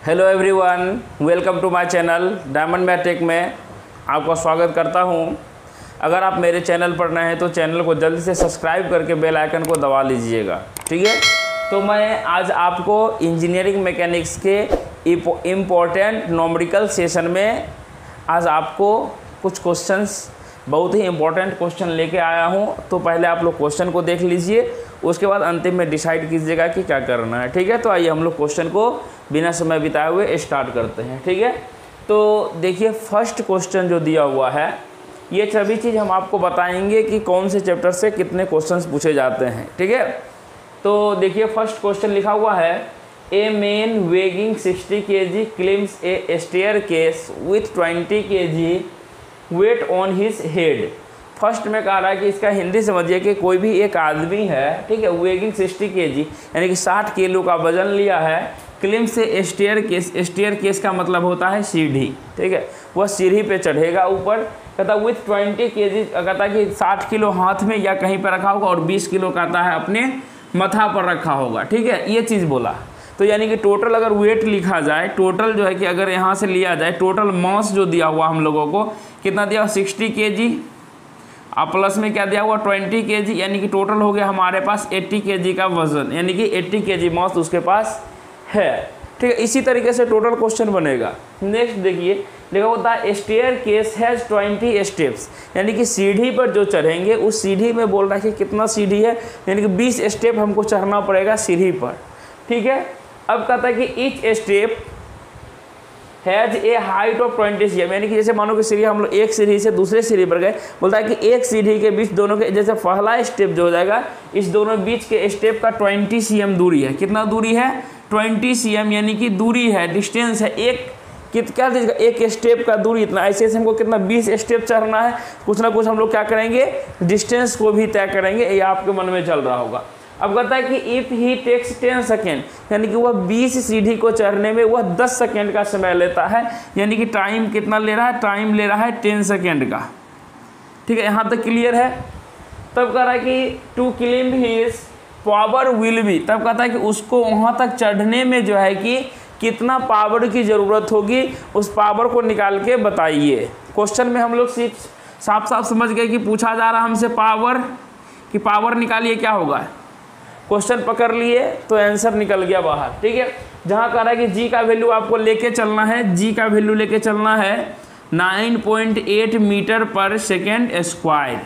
Hello everyone, welcome to my channel diamond matric में आपका स्वागत करता हूं। अगर आप मेरे चैनल पर नए हैं तो चैनल को जल्दी से सब्सक्राइब करके बेल आइकन को दबा लीजिएगा, ठीक है। तो मैं आज आपको इंजीनियरिंग मैकेनिक्स के इम्पोर्टेंट न्यूमेरिकल सेशन में आज आपको कुछ क्वेश्चंस, बहुत ही इम्पोर्टेंट क्वेश्चन लेके आया हूं। तो पहले आप लोग क्वेश्चन को देख लीजिए, उसके बाद अंतिम में डिसाइड कीजिएगा कि क्या करना है, ठीक है। तो आइए हम लोग क्वेश्चन को बिना समय बिताए हुए स्टार्ट करते हैं, ठीक है। तो देखिए, फर्स्ट क्वेश्चन जो दिया हुआ है, ये सभी चीज़ हम आपको बताएंगे कि कौन से चैप्टर से कितने क्वेश्चंस पूछे जाते हैं, ठीक है। तो देखिए, फर्स्ट क्वेश्चन लिखा हुआ है, a man weighing 60 kg climbs a staircase with 20 kg weight on his head. First में कह रहा है कि इसका हिंदी समझिए कि कोई भी एक आदमी है, ठीक है, वेगिंग 60 kg यानी कि 60 किलो का वजन लिया है, क्लिम से स्टेयरकेस का मतलब होता है सीढ़ी, ठीक है। वह सीढ़ी पे चढ़ेगा ऊपर, कहता विथ 20 kg, कहता कि 60 किलो हाथ में या कहीं पर रखा होगा और 20 किलो कहता है अपने मथा पर रखा होगा, ठीक है, ये चीज़ बोला। तो यानी कि टोटल अगर वेट लिखा जाए, टोटल जो है कि अगर यहाँ से लिया जाए, टोटल मास जो दिया हुआ हम लोगों को कितना दिया, 60 kg, अब प्लस में क्या दिया हुआ 20 kg, यानी कि टोटल हो गया हमारे पास 80 kg का वजन, यानी कि 80 kg मास उसके पास है, ठीक है। इसी तरीके से टोटल क्वेश्चन बनेगा। नेक्स्ट देखिए, लिखा होता है स्टेयर केस हैज़ 20 स्टेप्स, यानी कि सीढ़ी पर जो चढ़ेंगे उस सीढ़ी में बोल रहा है कि कितना सीढ़ी है, यानी कि 20 स्टेप हमको चढ़ना पड़ेगा सीढ़ी पर, ठीक है। अब कहता है कि each step has a height of 20 cm, यानी कि जैसे मानो कि सीढ़ी हम लोग एक सीढ़ी से दूसरे सीढ़ी पर गए, बोलता है कि एक सीढ़ी के बीच दोनों के, जैसे पहला स्टेप जो हो जाएगा, इस दोनों बीच के स्टेप का 20 cm दूरी है। कितना दूरी है, 20 cm, यानी कि दूरी है, डिस्टेंस है, क्या दीजिएगा, एक स्टेप का दूरी इतना। ऐसे ऐसे हमको कितना 20 स्टेप चढ़ना है, कुछ ना कुछ हम लोग क्या करेंगे, डिस्टेंस को भी तय करेंगे, ये आपके मन में चल रहा होगा। अब कहता है कि इफ़ ही टेक्स 10 सेकेंड, यानी कि वह 20 सीढ़ी को चढ़ने में वह 10 सेकेंड का समय लेता है, यानी कि टाइम कितना ले रहा है, टाइम ले रहा है 10 सेकेंड का, ठीक है। यहाँ तक क्लियर है। तब कह रहा है कि to climb his power will be, तब कहता है कि उसको वहाँ तक चढ़ने में जो है कि कितना पावर की ज़रूरत होगी, उस पावर को निकाल के बताइए। क्वेश्चन में हम लोग सिर्फ साफ साफ समझ गए कि पूछा जा रहा हमसे पावर, कि पावर निकालिए, क्या होगा, क्वेश्चन पकड़ लिए तो आंसर निकल गया बाहर, ठीक है। जहाँ कह रहा है कि जी का वैल्यू आपको लेके चलना है, जी का वैल्यू लेके चलना है 9.8 मीटर पर सेकेंड स्क्वायर,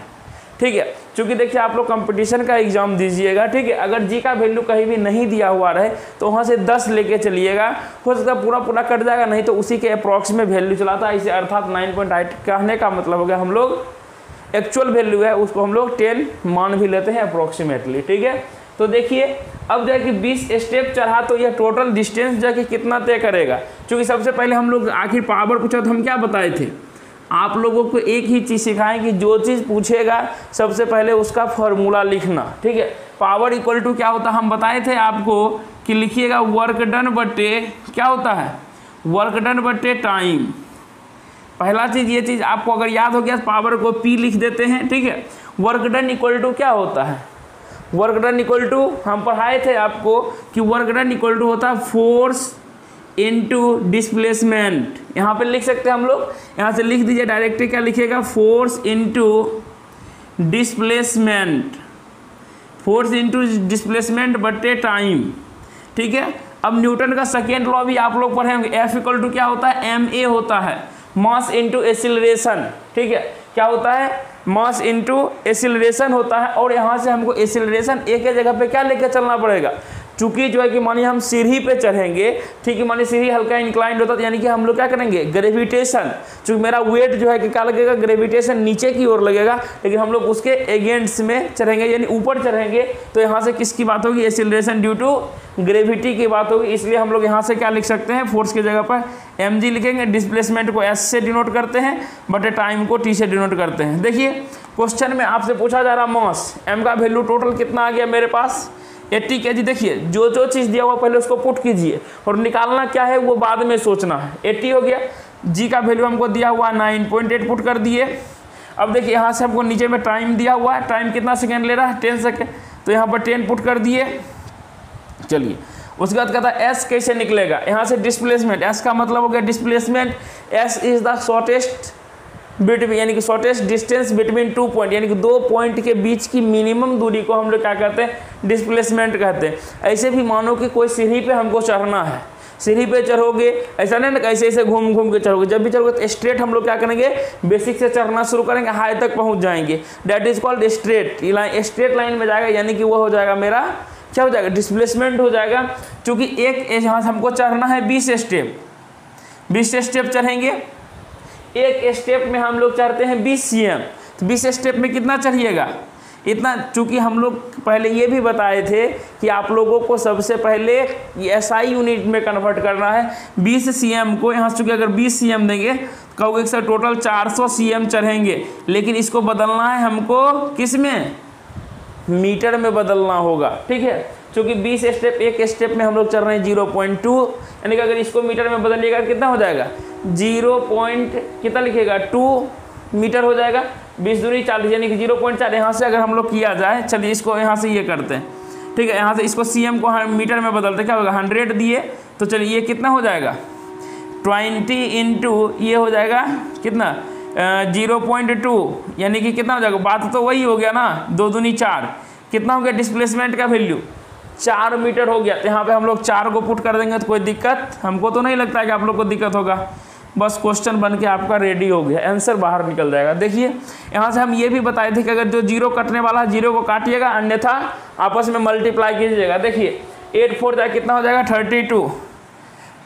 ठीक है। क्योंकि देखिए, आप लोग कंपटीशन का एग्जाम दीजिएगा, ठीक है, अगर जी का वैल्यू कहीं भी नहीं दिया हुआ रहे तो वहाँ से 10 लेके चलिएगा, हो सकता है पूरा कट जाएगा, नहीं तो उसी के अप्रॉक्स में वैल्यू चलाता है, इसे अर्थात 9.8 कहने का मतलब हो गया, हम लोग एक्चुअल वैल्यू है उसको हम लोग 10 मान भी लेते हैं अप्रॉक्सीमेटली, ठीक है। तो देखिए, अब जो है कि 20 स्टेप चढ़ा तो यह टोटल डिस्टेंस जो है कि कितना तय करेगा। क्योंकि सबसे पहले हम लोग आखिर पावर पूछा तो हम क्या बताए थे, आप लोगों को एक ही चीज़ सिखाएं कि जो चीज़ पूछेगा सबसे पहले उसका फॉर्मूला लिखना, ठीक है। पावर इक्वल टू क्या होता है, हम बताए थे आपको कि लिखिएगा वर्क डन बटे, क्या होता है, वर्क डन बटे टाइम। पहला चीज़, ये चीज़ आपको अगर याद हो गया, पावर को P लिख देते हैं, ठीक है। वर्क डन इक्वल टू क्या होता है, वर्क डन इक्वल टू, हम पढ़ाए थे आपको कि वर्क डन इक्वल टू होता है फोर्स इनटू डिस्प्लेसमेंट। यहाँ पे लिख सकते हैं हम लोग, यहाँ से लिख दीजिए डायरेक्टली, क्या लिखिएगा, force into displacement, force into displacement बटे टाइम, ठीक है। अब न्यूटन का सेकेंड लॉ भी आप लोग पढ़े होंगे, F इक्वल टू क्या होता है, ma होता है, मास इनटू एक्सीलरेशन, ठीक है। क्या होता है, मास इनटू एक्सीलरेशन होता है, और यहाँ से हमको एक्सीलरेशन एक ही जगह पे क्या लेकर चलना पड़ेगा, चूंकि जो है कि मानिए हम सीढ़ी पे चढ़ेंगे, ठीक है, मानिए सीढ़ी हल्का इंक्लाइंड होता है, यानी कि हम लोग क्या करेंगे, ग्रेविटेशन, चूंकि मेरा वेट जो है कि क्या लगेगा, ग्रेविटेशन नीचे की ओर लगेगा, लेकिन हम लोग उसके अगेंस्ट में चढ़ेंगे, यानी ऊपर चढ़ेंगे, तो यहाँ से किसकी बात होगी, एक्सीलरेशन ड्यू टू ग्रेविटी की बात होगी। इसलिए हम लोग यहाँ से क्या लिख सकते हैं, फोर्स की जगह पर mg लिखेंगे, डिस्प्लेसमेंट को s से डिनोट करते हैं, बटे टाइम को t से डिनोट करते हैं। देखिए, क्वेश्चन में आपसे पूछा जा रहा मास, m का वैल्यू टोटल कितना आ गया मेरे पास, 80 kg। देखिए, जो चीज़ दिया हुआ पहले उसको पुट कीजिए, और निकालना क्या है वो बाद में सोचना है। 80 हो गया, जी का वैल्यू हमको दिया हुआ 9.8 पुट कर दिए। अब देखिए, यहाँ से हमको नीचे में टाइम दिया हुआ है, टाइम कितना सेकेंड ले रहा है, 10 सेकेंड, तो यहाँ पर 10 पुट कर दिए। चलिए, उसके बाद कहता है एस कैसे निकलेगा, यहाँ से डिस्प्लेसमेंट, एस का मतलब हो गया displacement, S is the shortest between यानी कि शॉर्टेस्ट डिस्टेंस बिटवीन 2 पॉइंट यानी कि 2 पॉइंट के बीच की मिनिमम दूरी को हम लोग क्या कहते हैं, डिस्प्लेसमेंट कहते हैं। ऐसे भी मानो कि कोई सीढ़ी पे हमको चढ़ना है, सीढ़ी पे चढ़ोगे, ऐसा नहीं ना ऐसे ऐसे घूम घूम के चढ़ोगे, जब भी चढ़ोगे तो स्ट्रेट हम लोग क्या करेंगे, बेसिक से चढ़ना शुरू करेंगे, हाई तक पहुंच जाएंगे, that is called straight line. Straight line में जाएगा यानी कि वो हो जाएगा मेरा क्या हो जाएगा, डिस्प्लेसमेंट हो जाएगा। क्योंकि एक यहाँ से हमको चढ़ना है 20 स्टेप, 20 स्टेप चढ़ेंगे, एक स्टेप में हम लोग चढ़ते हैं 20 cm, तो 20 स्टेप में कितना चढ़िएगा, इतना। चूँकि हम लोग पहले ये भी बताए थे कि आप लोगों को सबसे पहले SI यूनिट में कन्वर्ट करना है। 20 cm को यहाँ चूँकि अगर 20 cm देंगे कहोगे कि सर टोटल 400 cm चढ़ेंगे, लेकिन इसको बदलना है हमको किस में, मीटर में बदलना होगा, ठीक है। क्योंकि 20 स्टेप, एक स्टेप में हम लोग चल रहे हैं 0.2, यानी कि अगर इसको मीटर में बदलिएगा कितना हो जाएगा, 0. कितना लिखिएगा 2 मीटर हो जाएगा, 20 दूनी 40 यानी कि 0.4। यहाँ से अगर हम लोग किया जाए, चलिए इसको यहाँ से ये करते हैं, ठीक है। यहाँ से इसको cm को मीटर में बदलते, क्या होगा 100 दिए, तो चलिए ये कितना हो जाएगा 20 इंटू ये हो जाएगा कितना 0.2 यानी कि कितना हो जाएगा, बात तो वही हो गया ना, 2 दूनी 4, कितना हो गया डिस्प्लेसमेंट का वैल्यू 4 मीटर हो गया। तो यहाँ पे हम लोग 4 को पुट कर देंगे तो कोई दिक्कत हमको तो नहीं लगता है कि आप लोग को दिक्कत होगा। बस क्वेश्चन बन के आपका रेडी हो गया, आंसर बाहर निकल जाएगा। देखिए यहाँ से हम ये भी बताए थे कि अगर जो 0 कटने वाला है 0 को काटिएगा, अन्यथा आपस में मल्टीप्लाई कीजिएगा। देखिए 8 4 जाए कितना हो जाएगा 32,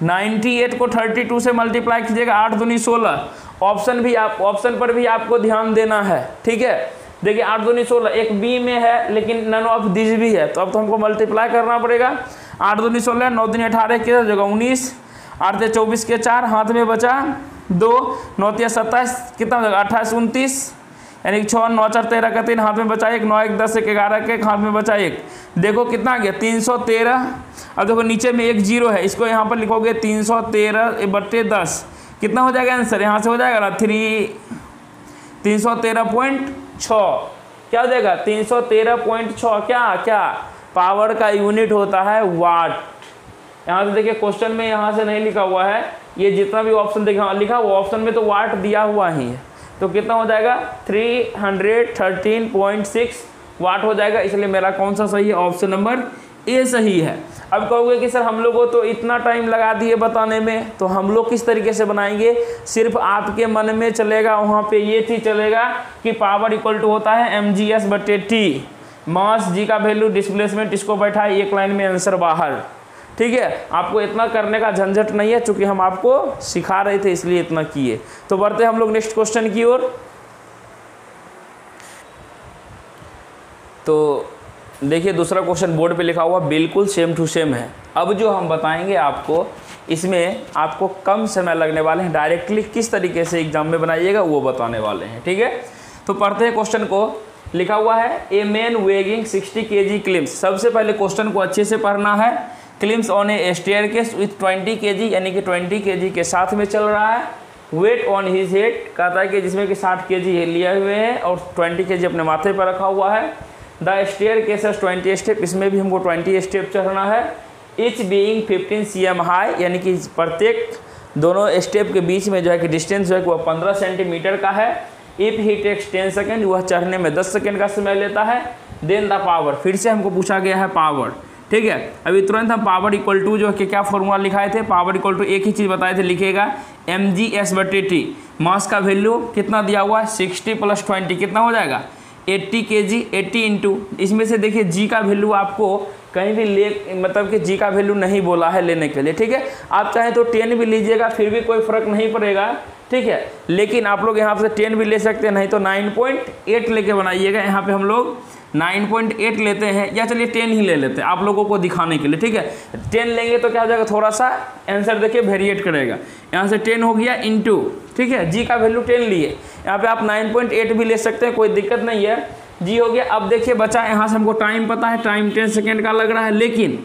98 को 32 से मल्टीप्लाई कीजिएगा, 8 दूनी 16। ऑप्शन पर भी आपको ध्यान देना है, ठीक है। देखिए 8 दूनी 16, एक बी में है लेकिन नन ऑफ दिस भी है, तो अब तो हमको मल्टीप्लाई करना पड़ेगा। 8 दूनी 16, 9 दूनी 18 कितना जगह 19, 8 से 24 के 4 हाथ में बचा 2, 9 या 27 कितना हो जाएगा 28 29 यानी 6 9 4 13 का 3 हाथ में बचा 1, 9 1 10 1 11 के हाथ में बचा 1। देखो कितना आ गया 313। अब देखो नीचे में एक 0 है, इसको यहाँ पर लिखोगे 313/10 कितना हो जाएगा आंसर, यहाँ से हो जाएगा ना 313.6 क्या हो जाएगा 313.6। क्या पावर का यूनिट होता है वाट। यहाँ से देखिए क्वेश्चन में यहाँ से नहीं लिखा हुआ है, ये जितना भी ऑप्शन देखा लिखा हुआ ऑप्शन में तो वाट दिया हुआ ही है, तो कितना हो जाएगा 313.6 वाट हो जाएगा। इसलिए मेरा कौन सा सही है, ऑप्शन नंबर ए सही है। अब कहोगे कि सर हम लोगों तो इतना टाइम लगा दिए बताने में, तो हम लोग किस तरीके से बनाएंगे, सिर्फ आपके मन में चलेगा, वहाँ पे ये चीज़ चलेगा कि पावर इक्वल टू होता है mgs/t, मास जी का वैल्यू डिस्प्लेसमेंट, इसको बैठाए एक लाइन में आंसर बाहर, ठीक है। आपको इतना करने का झंझट नहीं है, चूंकि हम आपको सिखा रहे थे इसलिए इतना किए। तो बढ़ते हम लोग नेक्स्ट क्वेश्चन की ओर। तो देखिए दूसरा क्वेश्चन बोर्ड पे लिखा हुआ बिल्कुल सेम टू सेम है। अब जो हम बताएंगे आपको, इसमें आपको कम समय लगने वाले हैं, डायरेक्टली किस तरीके से एग्जाम में बनाइएगा वो बताने वाले हैं, ठीक है। तो पढ़ते हैं क्वेश्चन को। लिखा हुआ है a man weighing 60 kg claims. सबसे पहले क्वेश्चन को अच्छे से पढ़ना है। Claims on A staircase with 20 kg यानी कि 20 kg के साथ में चल रहा है। वेट ऑन हिज हेड कहता है कि जिसमें कि 60 kg लिए हुए हैं और 20 kg अपने माथे पर रखा हुआ है। द स्टेयरकेस 20 स्टेप, इसमें भी हमको 20 स्टेप चढ़ना है। इच बीइंग 15 cm हाई यानी कि प्रत्येक दोनों स्टेप के बीच में जो है कि डिस्टेंस जो है वह 15 सेंटीमीटर का है। इफ़ ही टेक्स 10 सेकेंड, वह चढ़ने में 10 सेकेंड का समय लेता है। देन द पावर, फिर से हमको पूछा गया है पावर, ठीक है। अभी तुरंत हम पावर इक्वल टू जो है कि क्या फॉर्मूला लिखाए थे, पावर इक्वल टू एक ही चीज़ बताए थे, लिखेगा mgs/t। मास का वैल्यू कितना दिया हुआ है 60 + 20 कितना हो जाएगा 80 kg। 80 इंटू इसमें से देखिए जी का वैल्यू आपको कहीं भी मतलब कि जी का वैल्यू नहीं बोला है लेने के लिए, ठीक है। आप चाहें तो 10 भी लीजिएगा फिर भी कोई फ़र्क नहीं पड़ेगा, ठीक है। लेकिन आप लोग यहाँ से 10 भी ले सकते हैं, नहीं तो 9.8 लेके बनाइएगा। यहाँ पे हम लोग 9.8 लेते हैं, या चलिए 10 ही ले लेते हैं आप लोगों को दिखाने के लिए, ठीक है। 10 लेंगे तो क्या हो जाएगा, थोड़ा सा आंसर देखिए वेरिएट करेगा। यहाँ से 10 हो गया इंटू, ठीक है, जी का वैल्यू 10 लिए, यहाँ पे आप 9.8 भी ले सकते हैं, कोई दिक्कत नहीं है। जी हो गया। अब देखिए बचा, यहाँ से हमको टाइम पता है, टाइम 10 सेकेंड का लग रहा है, लेकिन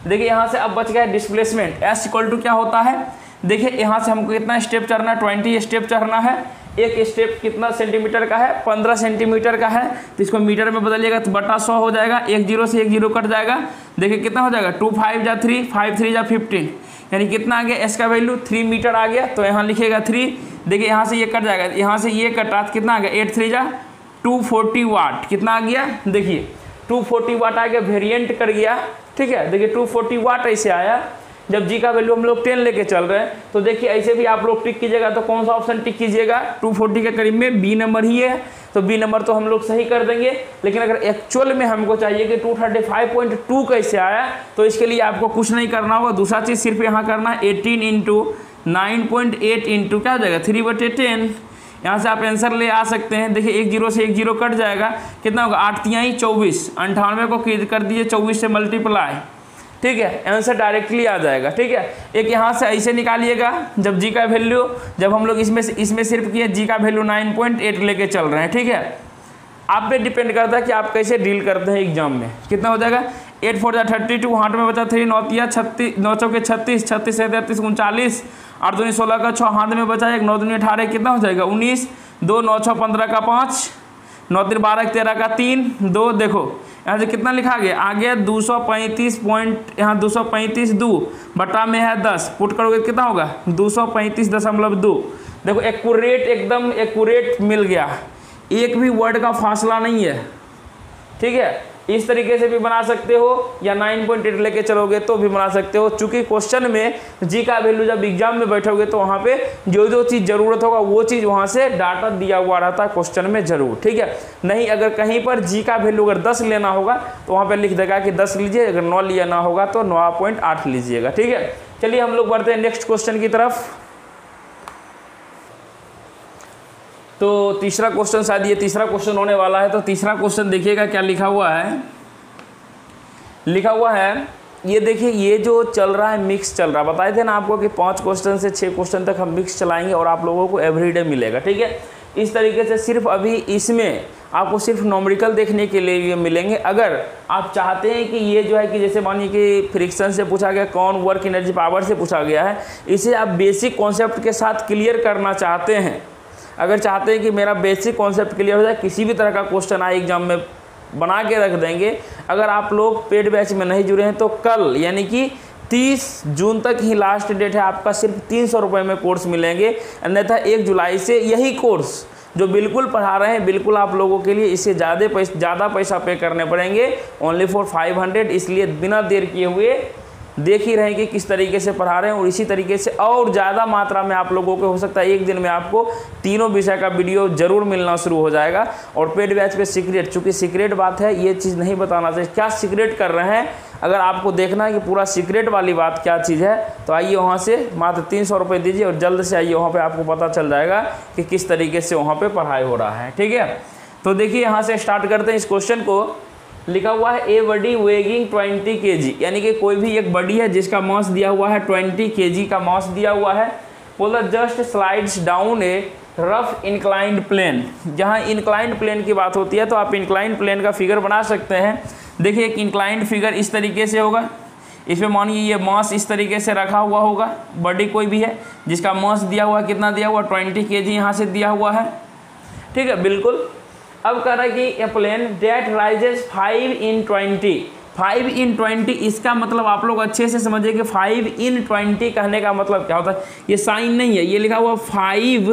देखिए यहाँ से अब बच गया डिस्प्लेसमेंट। एस इक्वल टू क्या होता है, देखिए यहाँ से हमको कितना स्टेप चढ़ना है 20 स्टेप चढ़ना है। एक स्टेप कितना सेंटीमीटर का है, 15 सेंटीमीटर का है, तो इसको मीटर में बदलिएगा तो बटा 100 हो जाएगा। एक जीरो से एक जीरो कट जाएगा, देखिए कितना हो जाएगा 2 5 जा 3, 5 3 जा 15, यानी कितना आ गया एस का वैल्यू 3 मीटर आ गया। तो यहाँ लिखिएगा 3, देखिए यहाँ से ये कट जाएगा, यहाँ से ये कटा तो कितना आ गया 8 3 जा 240 वाट, कितना आ गया देखिए 240 वाट आ गया, वेरिएंट कर गया। ठीक है, देखिए 240 वाट ऐसे आया। जब जी का वैल्यू हम लोग 10 लेके चल रहे हैं, तो देखिए ऐसे भी आप लोग टिक कीजिएगा, तो कौन सा ऑप्शन टिक कीजिएगा 240 के करीब में बी नंबर ही है, तो बी नंबर तो हम लोग सही कर देंगे। लेकिन अगर एक्चुअल में हमको चाहिए कि 235.2 कैसे आया, तो इसके लिए आपको कुछ नहीं करना होगा, दूसरा चीज़ सिर्फ यहाँ करना है 18 इंटू 9.8 इंटू क्या हो जाएगा 3/10, यहाँ से आप आंसर ले आ सकते हैं। देखिए एक जीरो से एक जीरो कट जाएगा, कितना होगा 8 तिहाई 24, 98 को कर दीजिए 24 से मल्टीप्लाई, ठीक है, आंसर डायरेक्टली आ जाएगा। ठीक है, एक यहाँ से ऐसे निकालिएगा, जब जी का वैल्यू, जब हम लोग इसमें सिर्फ किए जी का वैल्यू 9.8 लेके चल रहे हैं। ठीक है, आप पे डिपेंड करता है कि आप कैसे डील करते हैं एग्जाम में। कितना हो जाएगा 8 4 जा 32, हाथ में बचा 3 9 तिया 36, 9 चौके 36, 36 से 33 39, 8 दूनी 16 का 6, हाथ में बचा 1, 9 दूनी 18, कितना हो जाएगा 19, 2 9 6 15 का 5, 9 3 12 13 का 3 2, देखो यहाँ से कितना लिखा गया आ गया 235 पॉइंट, यहाँ 235 2 बटा में है 10, पुट करोगे कितना होगा 235.2। देखो एक्यूरेट, एकदम एक्यूरेट मिल गया, एक भी वर्ड का फासला नहीं है। ठीक है, इस तरीके से भी बना सकते हो, या 9.8 लेके चलोगे तो भी बना सकते हो। चूंकि क्वेश्चन में जी का वैल्यू जब एग्जाम में बैठोगे तो वहाँ पे जो जो चीज़ ज़रूरत होगा वो चीज़ वहाँ से डाटा दिया हुआ रहता है क्वेश्चन में जरूर। ठीक है, नहीं अगर कहीं पर जी का वैल्यू अगर 10 लेना होगा तो वहाँ पर लिख देगा कि 10 लीजिए, अगर 9 लेना होगा तो 9.8 लीजिएगा। ठीक है, चलिए हम लोग बढ़ते हैं नेक्स्ट क्वेश्चन की तरफ। तो तीसरा क्वेश्चन, शायद ये तीसरा क्वेश्चन होने वाला है। तो तीसरा क्वेश्चन देखिएगा क्या लिखा हुआ है, लिखा हुआ है ये देखिए, ये जो चल रहा है मिक्स चल रहा है, बताए थे ना आपको कि 5 क्वेश्चन से 6 क्वेश्चन तक हम मिक्स चलाएंगे और आप लोगों को एवरीडे मिलेगा। ठीक है, इस तरीके से सिर्फ अभी इसमें आपको सिर्फ नॉमेरिकल देखने के लिए ये मिलेंगे। अगर आप चाहते हैं कि ये जो है कि जैसे मानिए कि फ्रिक्शन से पूछा गया, कौन वर्क एनर्जी पावर से पूछा गया है, इसे आप बेसिक कॉन्सेप्ट के साथ क्लियर करना चाहते हैं, अगर चाहते हैं कि मेरा बेसिक कॉन्सेप्ट क्लियर हो जाए, किसी भी तरह का क्वेश्चन आए एग्जाम में बना के रख देंगे। अगर आप लोग पेड बैच में नहीं जुड़े हैं तो कल यानी कि 30 जून तक ही लास्ट डेट है आपका, सिर्फ 300 रुपये में कोर्स मिलेंगे। अन्यथा 1 जुलाई से यही कोर्स जो बिल्कुल पढ़ा रहे हैं, बिल्कुल आप लोगों के लिए इससे ज़्यादा पैसा पे करने पड़ेंगे, ओनली फॉर 500। इसलिए बिना देर किए हुए देख ही रहे हैं कि किस तरीके से पढ़ा रहे हैं, और इसी तरीके से और ज़्यादा मात्रा में आप लोगों को हो सकता है एक दिन में आपको तीनों विषय का वीडियो जरूर मिलना शुरू हो जाएगा। और पेड बैच पे सीक्रेट, चूँकि सीक्रेट बात है ये चीज़ नहीं बताना चाहिए, क्या सीक्रेट कर रहे हैं। अगर आपको देखना है कि पूरा सीक्रेट वाली बात क्या चीज़ है, तो आइए वहाँ से मात्र 300 रुपये दीजिए और जल्द से आइए, वहाँ पर आपको पता चल जाएगा कि किस तरीके से वहाँ पर पढ़ाई हो रहा है। ठीक है, तो देखिए यहाँ से स्टार्ट करते हैं इस क्वेश्चन को। लिखा हुआ है ए बडी वेगिंग 20 kg, यानी कि कोई भी एक बडी है जिसका मास दिया हुआ है 20 kg का मास दिया हुआ है। बोला just slides down a rough inclined plane. जहाँ इंक्लाइंड प्लेन की बात होती है तो आप इंक्लाइंड प्लेन का फिगर बना सकते हैं। देखिए एक इंक्लाइंड फिगर इस तरीके से होगा, इसमें मानिए ये मास इस तरीके से रखा हुआ होगा, बडी कोई भी है जिसका मास दिया हुआ है, कितना दिया हुआ 20 kg यहाँ से दिया हुआ है। ठीक है, बिल्कुल। अब कह रहा है कि ए plane date rises 5 in 20, 5 in 20, इसका मतलब आप लोग अच्छे से समझिए कि 5 in 20 कहने का मतलब क्या होता है। ये साइन नहीं है, ये लिखा हुआ 5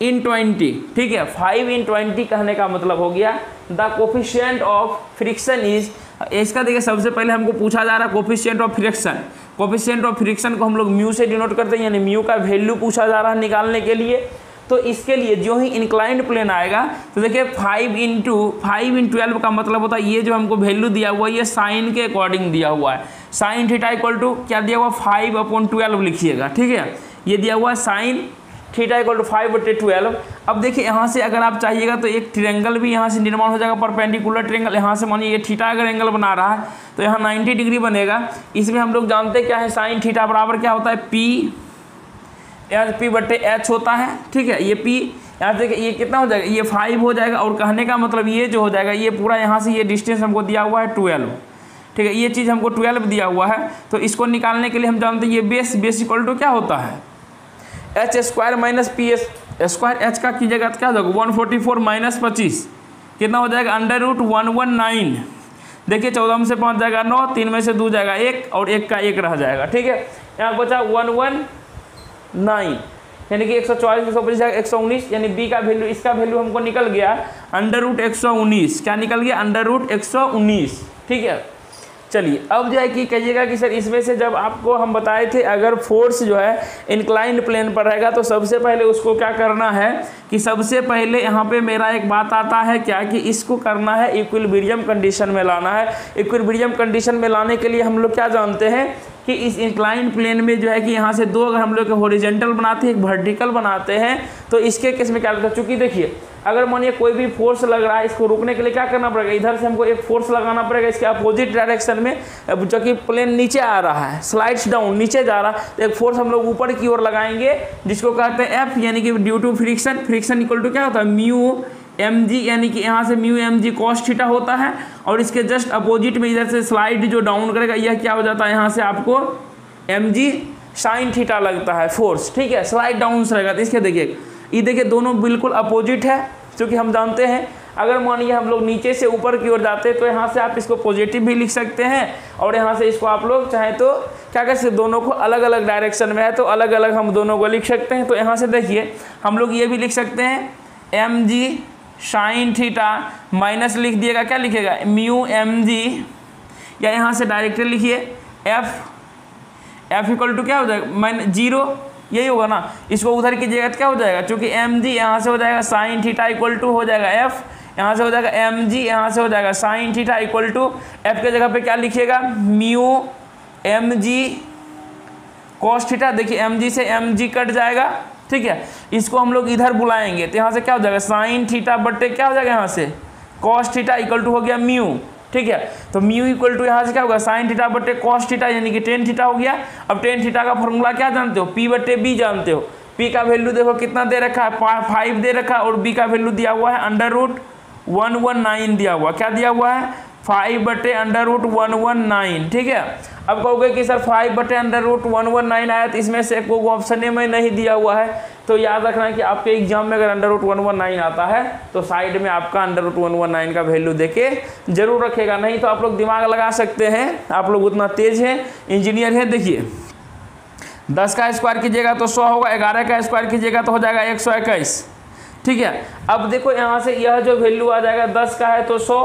in 20। ठीक है, 5 in 20 कहने का मतलब हो गया the coefficient of friction is. इसका देखिए सबसे पहले हमको पूछा जा रहा है coefficient of friction. Coefficient of friction को हम लोग म्यू से डिनोट करते हैं, यानी म्यू का वैल्यू पूछा जा रहा है निकालने के लिए। तो इसके लिए जो ही इंक्लाइंड प्लेन आएगा तो देखिए 5 in 12 का मतलब होता है ये जो हमको वैल्यू दिया हुआ है ये साइन के अकॉर्डिंग दिया हुआ है। साइन थीटा इक्वल टू क्या दिया हुआ 5/12 लिखिएगा। ठीक है, ये दिया हुआ है साइन थीटा इक्वल टू 5/12। अब देखिए यहाँ से अगर आप चाहिएगा तो एक ट्रायंगल भी यहाँ से निर्माण हो जाएगा, परपेंडिकुलर ट्रायंगल। यहाँ से मानिए ये थीटा अगर एंगल बना रहा है तो यहाँ 90 डिग्री बनेगा। इसमें हम लोग जानते क्या है, साइन थीटा बराबर क्या होता है P/H होता है। ठीक है, ये P यहाँ देखिए ये कितना हो जाएगा, ये 5 हो जाएगा। और कहने का मतलब ये जो हो जाएगा ये पूरा यहाँ से ये डिस्टेंस हमको दिया हुआ है 12। ठीक है, ये चीज़ हमको 12 दिया हुआ है। तो इसको निकालने के लिए हम जानते हैं ये बेस इक्वल टू क्या होता है H² - PS स्क्वायर एच का कीजिएगा तो क्या हो जाएगा 144 माइनस 25 कितना हो जाएगा √119। देखिए 14 में से 5 जाएगा 9, 3 में से 2 जाएगा 1 और 1 का 1 रह जाएगा। ठीक है, यहाँ बचा 119 यानी कि 144 में 125 जाएगा 119, यानी बी का वैल्यू, इसका वैल्यू हमको निकल गया √119। क्या निकल गया √119। ठीक है, चलिए अब जो है कि कहिएगा कि सर इसमें से जब आपको हम बताए थे अगर फोर्स जो है इंक्लाइंड प्लेन पर रहेगा तो सबसे पहले उसको क्या करना है कि सबसे पहले यहाँ पे मेरा एक बात आता है क्या कि इसको करना है इक्विलिब्रियम कंडीशन में लाना है। इक्विलिब्रियम कंडीशन में लाने के लिए हम लोग क्या जानते हैं कि इस इंक्लाइंड प्लेन में जो है कि यहाँ से दो अगर हम लोग हॉरिजॉन्टल बनाते हैं एक वर्टिकल बनाते हैं तो इसके केस में क्या लगता है, चूँकि देखिए अगर मानिए कोई भी फोर्स लग रहा है इसको रोकने के लिए क्या करना पड़ेगा, इधर से हमको एक फोर्स लगाना पड़ेगा इसके अपोजिट डायरेक्शन में, जो कि प्लेन नीचे आ रहा है, स्लाइड्स डाउन नीचे जा रहा है, तो एक फोर्स हम लोग ऊपर की ओर लगाएंगे जिसको कहते हैं एफ, यानी कि due to friction. Friction equal to क्या होता है म्यू एम जी, यानी कि यहाँ से mu m g cos theta होता है और इसके जस्ट अपोजिट में इधर से स्लाइड जो डाउन करेगा यह क्या हो जाता है, यहाँ से आपको एम जी साइन थीटा लगता है फोर्स। ठीक है, स्लाइड डाउन रहेगा। तो इसके देखिए ये देखिए दोनों बिल्कुल अपोजिट है, क्योंकि हम जानते हैं अगर मानिए हम लोग नीचे से ऊपर की ओर जाते हैं तो यहाँ से आप इसको पॉजिटिव भी लिख सकते हैं और यहाँ से इसको आप लोग चाहें तो क्या कर सकते, दोनों को अलग अलग डायरेक्शन में है तो अलग अलग हम दोनों को लिख सकते हैं। तो यहाँ से देखिए हम लोग ये भी लिख सकते हैं m g sine theta minus लिख दिएगा, क्या लिखेगा म्यू एम जी, या यहाँ से डायरेक्टली लिखिए एफ इक्वल टू क्या हो जाएगा -0, यही होगा ना। इसको उधर कीजिएगा तो क्या हो जाएगा, चूँकि एम जी यहाँ से हो जाएगा साइन थीटा इक्वल टू हो जाएगा एफ, यहाँ से हो जाएगा एम जी, यहाँ से हो जाएगा sine theta equal to F के जगह पे क्या लिखिएगा mu m g cos theta. देखिए एम जी से एम जी कट जाएगा। ठीक है, इसको हम लोग इधर बुलाएंगे तो यहाँ से क्या हो जाएगा साइन थीटा बट्टे क्या हो जाएगा यहाँ से कॉस थीटा इक्वल टू हो गया म्यू। ठीक है, तो म्यू इक्वल टू यहाँ से क्या होगा साइन थीटा बट्टे कॉस थीटा यानी कि टेन थीटा हो गया। अब टेन थीटा का फॉर्मूला क्या जानते हो, पी बट्टे बी जानते हो। पी का वैल्यू देखो कितना दे रखा है 5 दे रखा है और बी का वैल्यू दिया हुआ है √119 दिया हुआ, क्या दिया हुआ है 5 बट्टे √119। ठीक है, अब कहोगे कि सर 5 बट्टे √119 आया तो इसमें से कोई ऑप्शन में नहीं दिया हुआ है, तो याद रखना है कि आपके एग्जाम में अगर √119 आता है तो साइड में आपका √119 का वैल्यू देके जरूर रखेगा, नहीं तो आप लोग दिमाग लगा सकते हैं, आप लोग उतना तेज हैं, इंजीनियर हैं। देखिए 10 का स्क्वायर कीजिएगा तो 100 होगा, 11 का स्क्वायर कीजिएगा तो हो जाएगा 121। ठीक है, अब देखो यहाँ से यह जो वैल्यू आ जाएगा 10 का है तो 100,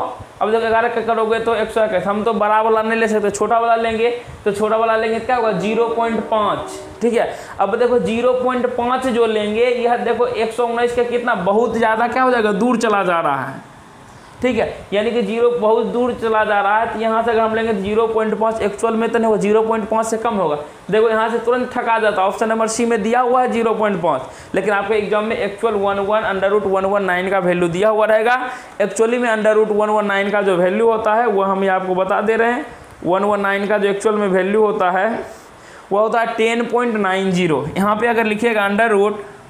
अब जब 11 का करोगे तो 121। हम तो बड़ा वाला नहीं ले सकते, छोटा वाला लेंगे, तो छोटा वाला लेंगे क्या होगा 0.5। ठीक है, अब देखो 0.5 जो लेंगे यह देखो 119 का कितना बहुत ज़्यादा क्या हो जाएगा दूर चला जा रहा है। ठीक है, यानी कि 0 बहुत दूर चला जा रहा है, तो यहाँ से अगर हम लेंगे तो 0.5 एक्चुअल में तो नहीं होगा, 0.5 से कम होगा। देखो यहाँ से तुरंत ठका जाता है, ऑप्शन नंबर सी में दिया हुआ है 0.5, लेकिन आपके एग्जाम में एक्चुअल √119 का वैल्यू दिया हुआ रहेगा। एक्चुअली में √119 का जो वैल्यू होता है वो हम आपको बता दे रहे हैं। 119 का जो एक्चुअल में वैल्यू होता है वह होता है 10.90। यहाँ पे अगर लिखिएगा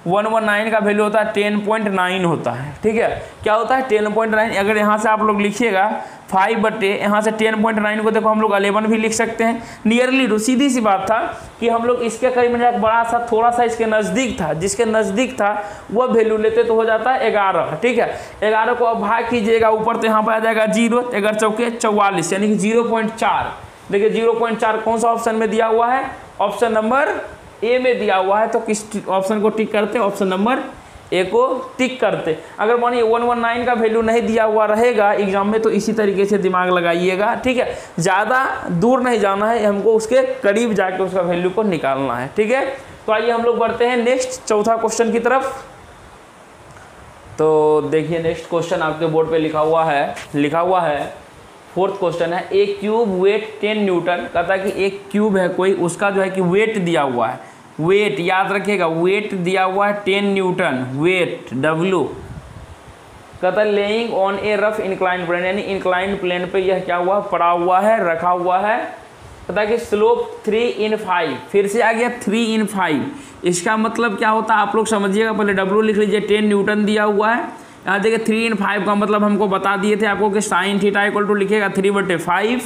√119 का वैल्यू होता है 10.9 होता है। ठीक है, क्या होता है 10.9। अगर यहाँ से आप लोग लिखिएगा 5 बट्टे यहाँ से 10.9 को देखो हम लोग 11 भी लिख सकते हैं। नियरली सीधी सी बात था कि हम लोग इसके करीब में बड़ा सा थोड़ा सा इसके नज़दीक था, जिसके नज़दीक था वह वैल्यू लेते तो हो जाता है 11। ठीक है, 11 को अब भाग कीजिएगा ऊपर तो यहाँ पर आ जाएगा 0, 11 चौके 44 यानी कि 0.4। देखिए 0.4 कौन सा ऑप्शन में दिया हुआ है, ऑप्शन नंबर ए में दिया हुआ है। तो किस ऑप्शन को टिक करते हैं, ऑप्शन नंबर ए को टिक करते। अगर मानिए 119 का वैल्यू नहीं दिया हुआ रहेगा एग्जाम में तो इसी तरीके से दिमाग लगाइएगा। ठीक है, ज़्यादा दूर नहीं जाना है, हमको उसके करीब जाके उसका वैल्यू को निकालना है। ठीक है, तो आइए हम लोग बढ़ते हैं नेक्स्ट चौथा क्वेश्चन की तरफ। तो देखिए नेक्स्ट क्वेश्चन आपके बोर्ड पे लिखा हुआ है फोर्थ क्वेश्चन है, एक क्यूब वेट 10 न्यूटन। कहता है कि एक क्यूब है कोई, उसका जो है कि वेट दिया हुआ है, वेट याद रखिएगा वेट दिया हुआ है 10 न्यूटन, वेट W। कहता है lying on a rough incline plane, यानी इंक्लाइन प्लेन पे यह क्या हुआ पड़ा हुआ है, रखा हुआ है। कहता है कि स्लोप 3/5, फिर से आ गया 3/5। इसका मतलब क्या होता है आप लोग समझिएगा, पहले W लिख लीजिए, 10 न्यूटन दिया हुआ है। यहाँ देखिए 3/5 का मतलब हमको बता दिए थे आपको कि साइन थीटा इक्वल टू लिखिएगा 3/5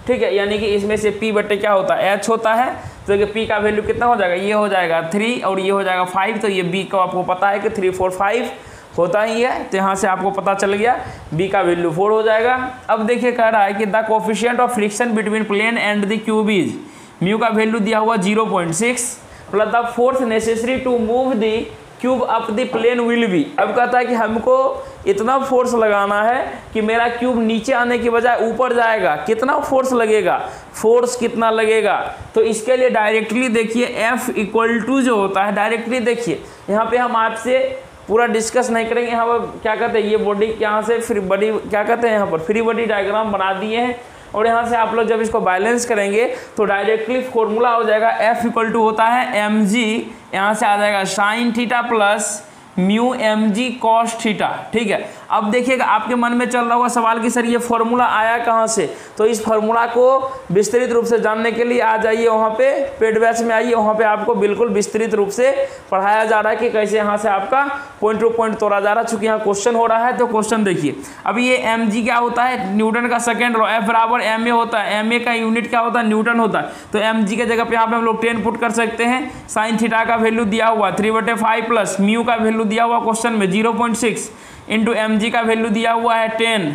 ठीक है, यानी कि इसमें से P बटे क्या होता है, H होता है। तो ये P का वैल्यू कितना हो जाएगा, ये हो जाएगा 3 और ये हो जाएगा 5। तो ये B को आपको पता है कि 3 4 5 होता ही है, तो यहाँ से आपको पता चल गया B का वैल्यू 4 हो जाएगा। अब देखिए कह रहा है कि the coefficient of friction between plane and the cube is, mu का वैल्यू दिया हुआ 0.6 plus the force necessary to move the cube up the plane will be. अब कहता है कि हमको इतना फोर्स लगाना है कि मेरा क्यूब नीचे आने की बजाय ऊपर जाएगा। कितना फोर्स लगेगा, फोर्स कितना लगेगा, तो इसके लिए डायरेक्टली देखिए F इक्वल टू जो होता है, डायरेक्टली देखिए यहाँ पे हम आपसे पूरा डिस्कस नहीं करेंगे। यहाँ पर क्या कहते हैं, ये बॉडी यहाँ से फ्री बॉडी क्या कहते हैं, यहाँ पर फ्री बॉडी डायग्राम बना दिए हैं और यहाँ से आप लोग जब इसको बैलेंस करेंगे तो डायरेक्टली फॉर्मूला हो जाएगा F इक्वल टू होता है mg, यहाँ से आ जाएगा sine theta plus mu mg cos theta. ठीक है, अब देखिएगा आपके मन में चल रहा होगा सवाल कि सर ये फॉर्मूला आया कहाँ से, तो इस फॉर्मूला को विस्तृत रूप से जानने के लिए आ जाइए वहाँ पे पेड बैच में आइए, वहाँ पे आपको बिल्कुल विस्तृत रूप से पढ़ाया जा रहा है कि कैसे यहाँ से आपका पॉइंट टू पॉइंट तोड़ा जा रहा है। चूंकि यहाँ क्वेश्चन हो रहा है तो क्वेश्चन देखिए। अभी ये mg क्या होता है, न्यूटन का सेकेंड लॉ, F बराबर ma होता है, ma का यूनिट क्या होता है, न्यूटन होता है। तो mg के जगह पे यहाँ पे हम लोग 10 पुट कर सकते हैं। साइन थीटा का वैल्यू दिया हुआ 3/5 प्लस म्यू का वैल्यू दिया हुआ क्वेश्चन में 0.6 इंटू mg का वैल्यू दिया हुआ है 10,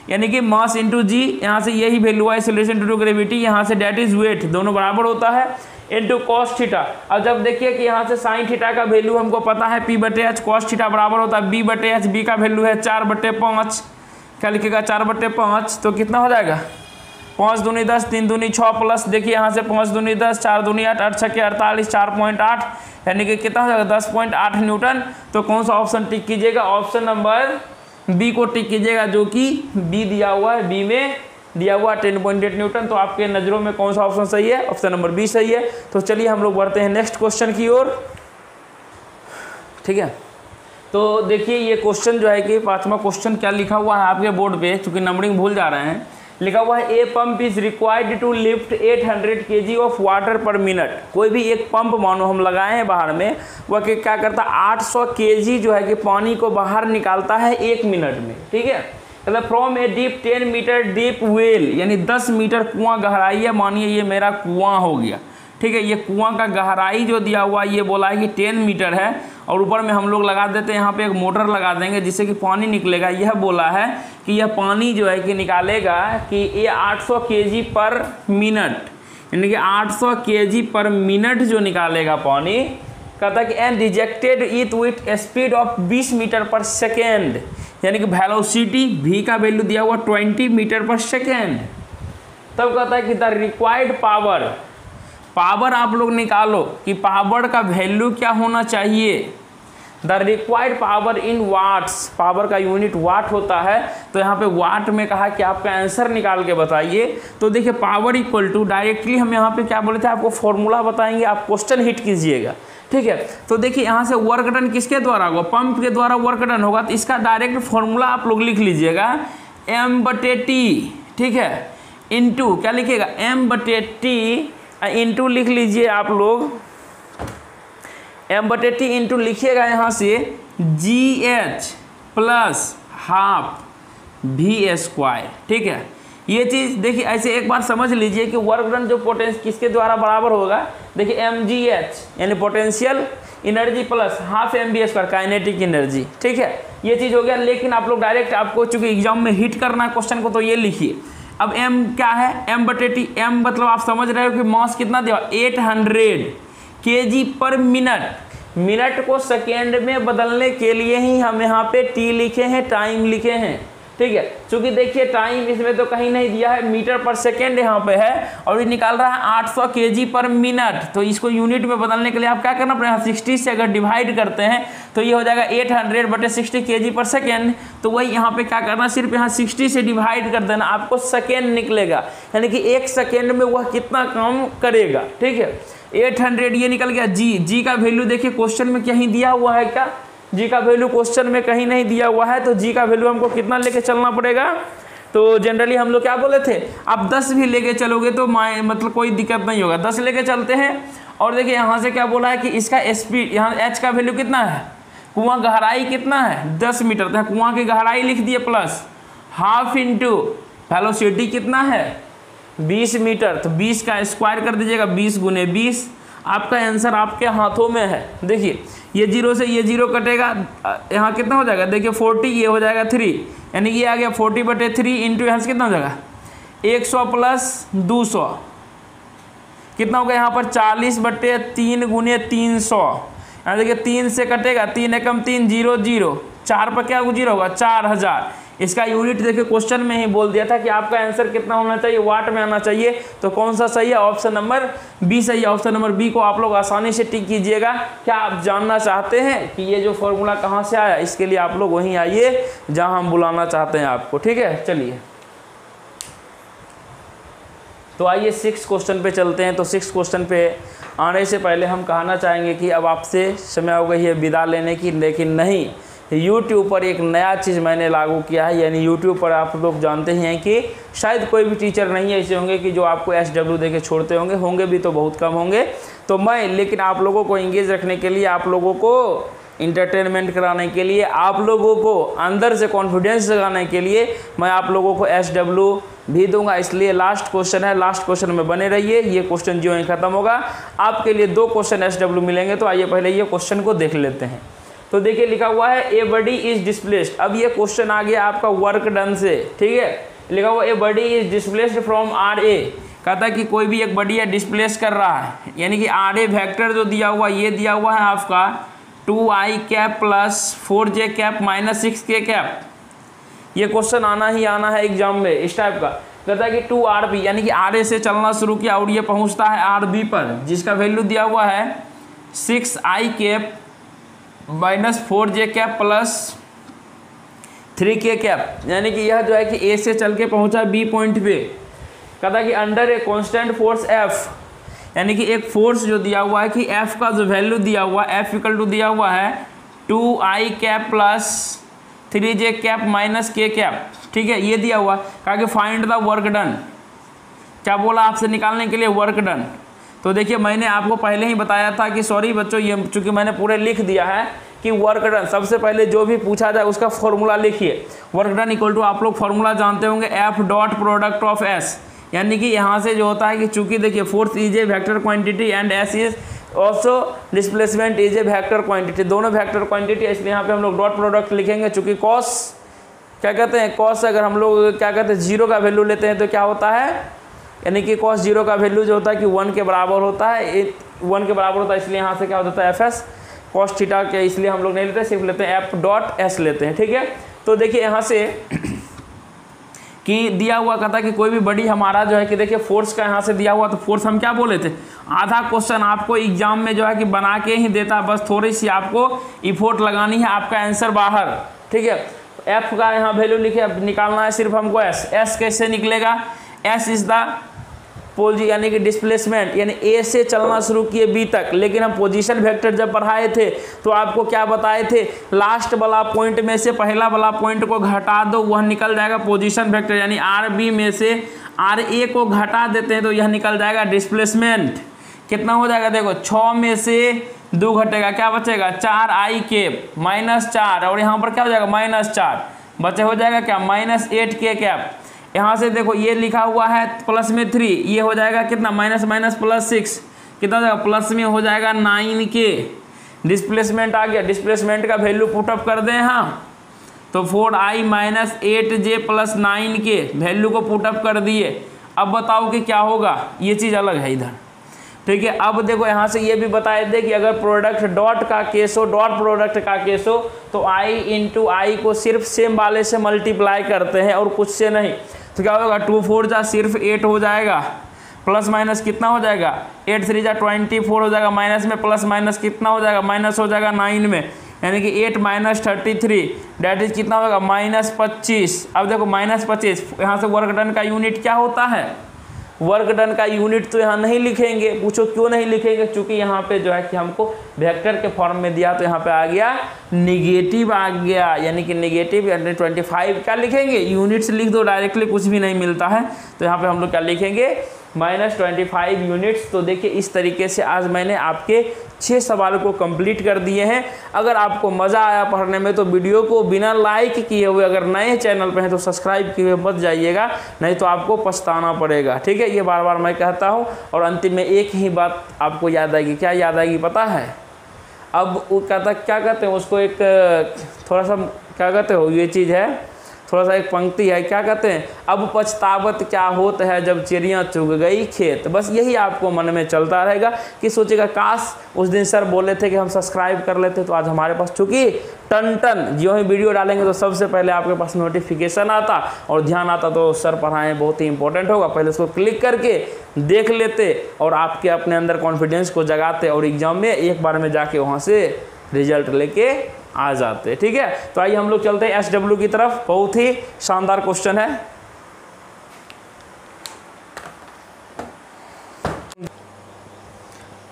यानी कि मास इंटू जी, यहाँ से यही वैल्यू है एक्सेलरेशन टू ग्रेविटी, यहाँ से डेट इज वेट, दोनों बराबर होता है, इंटू कॉस थीटा। अब जब देखिए कि यहाँ से साइन थीटा का वैल्यू हमको पता है P/H, कॉस थीटा बराबर होता है B/H, B का वैल्यू है 4/5, क्या लिखेगा 4/5, तो कितना हो जाएगा 5 दूनी 10, 3 दूनी 6 प्लस देखिए यहाँ से 5 दूनी 10, 4 दूनी 8, 8 छक्के 48, 4.8, यानी कि कितना हो जाएगा 10.8 न्यूटन। तो कौन सा ऑप्शन टिक कीजिएगा, ऑप्शन नंबर बी को टिक कीजिएगा, जो कि बी दिया हुआ है, बी में दिया हुआ 10.8 न्यूटन। तो आपके नज़रों में कौन सा ऑप्शन सही है, ऑप्शन नंबर बी सही है। तो चलिए हम लोग बढ़ते हैं नेक्स्ट क्वेश्चन की ओर। ठीक है, तो देखिए ये क्वेश्चन जो है कि 5वां क्वेश्चन क्या लिखा हुआ है आपके बोर्ड पे, चूंकि नंबरिंग भूल जा रहे हैं, लिखा हुआ है a pump is required to lift 800 kg of water per minute. कोई भी एक पंप मानो हम लगाए हैं बाहर में, वह क्या करता है 800 kg जो है कि पानी को बाहर निकालता है 1 मिनट में। ठीक है, मतलब from a deep 10 metre deep well, यानी 10 मीटर कुआं गहराई है, मानिए ये मेरा कुआं हो गया। ठीक है, ये कुआं का गहराई जो दिया हुआ ये बोला है कि 10 मीटर है, और ऊपर में हम लोग लगा देते हैं यहाँ पे एक मोटर लगा देंगे जिससे कि पानी निकलेगा। यह बोला है कि यह पानी जो है कि निकालेगा कि ये 800 kg पर मिनट, यानी कि 800 kg पर मिनट जो निकालेगा पानी, कहता है कि and rejected it with speed of 20 metre per second, यानी कि वेलोसिटी v का वैल्यू दिया हुआ 20 मीटर पर सेकेंड। तब कहता है कि द रिक्वायर्ड पावर आप लोग निकालो कि पावर का वैल्यू क्या होना चाहिए। The required power in watts, power का यूनिट वाट होता है, तो यहाँ पे वाट में कहा कि आपका आंसर निकाल के बताइए। तो देखिए पावर इक्वल टू, डायरेक्टली हम यहाँ पे क्या बोले थे, आपको फॉर्मूला बताएंगे, आप क्वेश्चन हिट कीजिएगा। ठीक है, तो देखिए यहाँ से वर्क डन किसके द्वारा होगा, पंप के द्वारा वर्क डन होगा, तो इसका डायरेक्ट फॉर्मूला आप लोग लिख लीजिएगा m/t। ठीक है, इंटू क्या लिखिएगा m/t, इंटू लिख लीजिए आप लोग m/t इंटू लिखिएगा यहाँ से GH प्लस हाफ v²। ठीक है, ये चीज़ देखिए ऐसे एक बार समझ लीजिए कि वर्क डन जो पोटेंशियल किसके द्वारा बराबर होगा, देखिए mgh यानी potential energy plus half mv² kinetic energy. ठीक है, ये चीज़ हो गया। लेकिन आप लोग डायरेक्ट आपको चूंकि एग्जाम में हिट करना क्वेश्चन को, तो ये लिखिए। अब m क्या है, m/t, m मतलब आप समझ रहे हो कि मास कितना दिया 800 kg पर मिनट। मिनट को सेकेंड में बदलने के लिए ही हम यहाँ पे t लिखे हैं, टाइम लिखे हैं। ठीक है, चूंकि देखिए टाइम इसमें तो कहीं नहीं दिया है, मीटर पर सेकेंड यहाँ पे है, और ये निकाल रहा है 800 kg पर मिनट। तो इसको यूनिट में बदलने के लिए आप क्या करना पड़ेगा, 60 से अगर डिवाइड करते हैं तो ये हो जाएगा 800/60 kg पर सेकेंड। तो वही यहाँ पे क्या करना, सिर्फ यहाँ 60 से डिवाइड कर देना, आपको सेकेंड निकलेगा, यानी कि 1 सेकेंड में वह कितना काम करेगा। ठीक है, 800 ये निकल गया। जी का वैल्यू देखिए क्वेश्चन में कहीं दिया हुआ है क्या, जी का वैल्यू क्वेश्चन में कहीं नहीं दिया हुआ है, तो जी का वैल्यू हमको कितना लेके चलना पड़ेगा। तो जनरली हम लोग क्या बोले थे, आप 10 भी लेके चलोगे तो मतलब कोई दिक्कत नहीं होगा, 10 लेके चलते हैं। और देखिए यहाँ से क्या बोला है कि इसका स्पीड, यहाँ h का वैल्यू कितना है, कुआं गहराई कितना है 10 मीटर, तो कुआं की गहराई लिख दिए प्लस हाफ इंटू वेलोसिटी कितना है 20 मीटर, तो 20 का स्क्वायर कर दीजिएगा, 20 गुने 20। आपका आंसर आपके हाथों में है। देखिए ये 0 से ये 0 कटेगा, यहाँ कितना हो जाएगा, देखिए 40, ये हो जाएगा 3, यानी ये आ गया 40/3 इंटू यहाँ से कितना हो जाएगा 100 प्लस 200, कितना हो गया यहाँ पर 40/3 गुने 300। यहाँ देखिए 3 से कटेगा, 3 एकम 3, 0 0, 4 पर क्या जीरो होगा 4000। इसका यूनिट देखिए क्वेश्चन में ही बोल दिया था कि आपका आंसर कितना होना चाहिए, वाट में आना चाहिए। तो कौन सा सही है, ऑप्शन नंबर बी सही है। ऑप्शन नंबर बी को आप लोग आसानी से टिक कीजिएगा। क्या आप जानना चाहते हैं कि ये जो फॉर्मूला कहाँ से आया, इसके लिए आप लोग वहीं आइए जहाँ हम बुलाना चाहते हैं आपको, ठीक है। चलिए तो आइए 6 क्वेश्चन पे चलते हैं। तो 6 क्वेश्चन पे आने से पहले हम कहना चाहेंगे कि अब आपसे समय हो गई है विदा लेने की, लेकिन नहीं, YouTube पर एक नया चीज़ मैंने लागू किया है। यानी YouTube पर आप लोग जानते ही हैं कि शायद कोई भी टीचर नहीं ऐसे होंगे कि जो आपको SW दे के छोड़ते होंगे भी तो बहुत कम होंगे। तो मैं लेकिन आप लोगों को इंगेज रखने के लिए, आप लोगों को इंटरटेनमेंट कराने के लिए, आप लोगों को अंदर से कॉन्फिडेंस जगाने के लिए मैं आप लोगों को SW भी दूंगा। इसलिए लास्ट क्वेश्चन है, लास्ट क्वेश्चन में बने रहिए। ये क्वेश्चन जो ही खत्म होगा आपके लिए 2 क्वेश्चन SW मिलेंगे। तो आइए पहले ये क्वेश्चन को देख लेते हैं। तो देखिए लिखा हुआ है ए बॉडी इज डिस्प्लेस्ड। अब ये क्वेश्चन आ गया आपका वर्क डन से, ठीक है। लिखा हुआ a body is displaced from RA, कहता है कि कोई भी एक बॉडी है डिस्प्लेस कर रहा है, यानी कि RA वेक्टर जो दिया हुआ, ये दिया हुआ है आपका 2i cap plus 4j cap minus 6k cap. ये क्वेश्चन आना ही आना है एग्जाम में इस टाइप का। कहता है कि 2RB, यानी कि RA से चलना शुरू किया और ये पहुंचता है RB पर, जिसका वैल्यू दिया हुआ है 6i cap minus 4j cap plus 3k cap, यानी कि यह जो है कि A से चल के पहुंचा B पॉइंट पे। कहता है कि under a constant force F, यानी कि एक फोर्स जो दिया हुआ है कि F का जो वैल्यू दिया हुआ है, F इक्वल टू दिया हुआ है 2i cap plus 3j cap minus k cap, ठीक है। ये दिया हुआ, कहा कि फाइंड द वर्क डन। क्या बोला आपसे निकालने के लिए, वर्क डन। तो देखिए मैंने आपको पहले ही बताया था कि सॉरी बच्चों, ये चूंकि मैंने पूरे लिख दिया है कि वर्क डन, सबसे पहले जो भी पूछा जाए उसका फॉर्मूला लिखिए। वर्क डन इक्वल टू, आप लोग फॉर्मूला जानते होंगे, F dot product of S, यानी कि यहाँ से जो होता है कि चूंकि देखिए force is a vector quantity and S is also displacement is a vector quantity, दोनों वेक्टर क्वांटिटी, इसलिए यहाँ पे हम लोग डॉट प्रोडक्ट लिखेंगे। चूंकि कॉस क्या कहते हैं, कॉस अगर हम लोग क्या कहते हैं 0 का वैल्यू लेते हैं तो क्या होता है, यानी कि कॉस 0 का वैल्यू जो होता है कि 1 के बराबर होता है, 1 के बराबर होता है, इसलिए यहाँ से क्या हो जाता है FS कॉस थीटा के, इसलिए हम लोग नहीं लेते, सिर्फ लेते हैं F डॉट S लेते हैं, ठीक है। तो देखिए यहाँ से कि दिया हुआ कहता है कि कोई भी बड़ी हमारा जो है कि देखिए फोर्स का यहाँ से दिया हुआ, तो फोर्स हम क्या बोले थे, आधा क्वेश्चन आपको एग्जाम में जो है कि बना के ही देता है, बस थोड़ी सी आपको इफोर्ट लगानी है, आपका आंसर बाहर, ठीक है। F का यहाँ वैल्यू लिखे, अब निकालना है सिर्फ हमको S कैसे निकलेगा, S इज द पोजी, यानी कि डिस्प्लेसमेंट, यानी A से चलना शुरू किए B तक। लेकिन हम पोजीशन वेक्टर जब पढ़ाए थे तो आपको क्या बताए थे, लास्ट वाला पॉइंट में से पहला वाला पॉइंट को घटा दो, वह निकल जाएगा पोजीशन वेक्टर, यानी RB में से RA को घटा देते हैं तो यह निकल जाएगा डिस्प्लेसमेंट। कितना हो जाएगा, देखो 6 में से 2 घटेगा, क्या बचेगा 4i कैप माइनस 4, और यहाँ पर क्या हो जाएगा -4, बचे हो जाएगा क्या -8k कैप। यहाँ से देखो ये लिखा हुआ है प्लस में 3, ये हो जाएगा कितना माइनस माइनस प्लस 6, कितना हो जाएगा प्लस में हो जाएगा 9k। डिस्प्लेसमेंट आ गया, डिस्प्लेसमेंट का वैल्यू पुटअप कर दें, हाँ तो 4i minus 8j plus 9k value को पुटअप कर दिए। अब बताओ कि क्या होगा, ये चीज़ अलग है इधर, ठीक है। अब देखो यहाँ से ये भी बताए थे कि अगर प्रोडक्ट डॉट का केस हो, डॉट प्रोडक्ट का केस हो, तो i इंटू आई को सिर्फ सेम वाले से मल्टीप्लाई करते हैं और कुछ से नहीं। तो क्या होगा 2 4 जा सिर्फ 8 हो जाएगा, प्लस माइनस कितना हो जाएगा 8 3 जा 24 हो जाएगा, माइनस में प्लस माइनस कितना हो जाएगा, माइनस हो जाएगा 9 में, यानी कि 8 माइनस 33 डैट इज कितना होगा -25। अब देखो -25, यहाँ से वर्क डन का यूनिट क्या होता है, वर्क डन का यूनिट तो यहाँ नहीं लिखेंगे, पूछो क्यों नहीं लिखेंगे, क्योंकि यहाँ पे जो है कि हमको वेक्टर के फॉर्म में दिया, तो यहाँ पे आ गया निगेटिव आ गया, यानी कि निगेटिव, यानी 25 क्या लिखेंगे, यूनिट्स लिख दो डायरेक्टली, कुछ भी नहीं मिलता है, तो यहाँ पे हम लोग क्या लिखेंगे -25 यूनिट्स। तो देखिए इस तरीके से आज मैंने आपके 6 सवाल को कंप्लीट कर दिए हैं। अगर आपको मज़ा आया पढ़ने में तो वीडियो को बिना लाइक किए हुए, अगर नए चैनल पे हैं तो सब्सक्राइब किए हुए मत जाइएगा, नहीं तो आपको पछताना पड़ेगा। ठीक है, ये बार बार मैं कहता हूँ। और अंतिम में एक ही बात आपको याद आएगी। क्या याद आएगी पता है? अब वो कहता क्या कहते हैं उसको, एक थोड़ा सा क्या कहते हो, ये चीज़ है, थोड़ा सा एक पंक्ति है, क्या कहते हैं, अब पछतावत क्या होता है जब चिड़िया चुग गई खेत। बस यही आपको मन में चलता रहेगा कि सोचेगा काश उस दिन सर बोले थे कि हम सब्सक्राइब कर लेते तो आज हमारे पास, चूँकि टन जो ही वीडियो डालेंगे तो सबसे पहले आपके पास नोटिफिकेशन आता और ध्यान आता तो सर पढ़ाएँ बहुत ही इंपॉर्टेंट होगा, पहले उसको क्लिक करके देख लेते और आपके अपने अंदर कॉन्फिडेंस को जगाते और एग्जाम में एक बार में जाके वहाँ से रिजल्ट लेके आ जाते। ठीक है, तो आइए हम लोग चलते हैं SW की तरफ। बहुत ही शानदार क्वेश्चन है।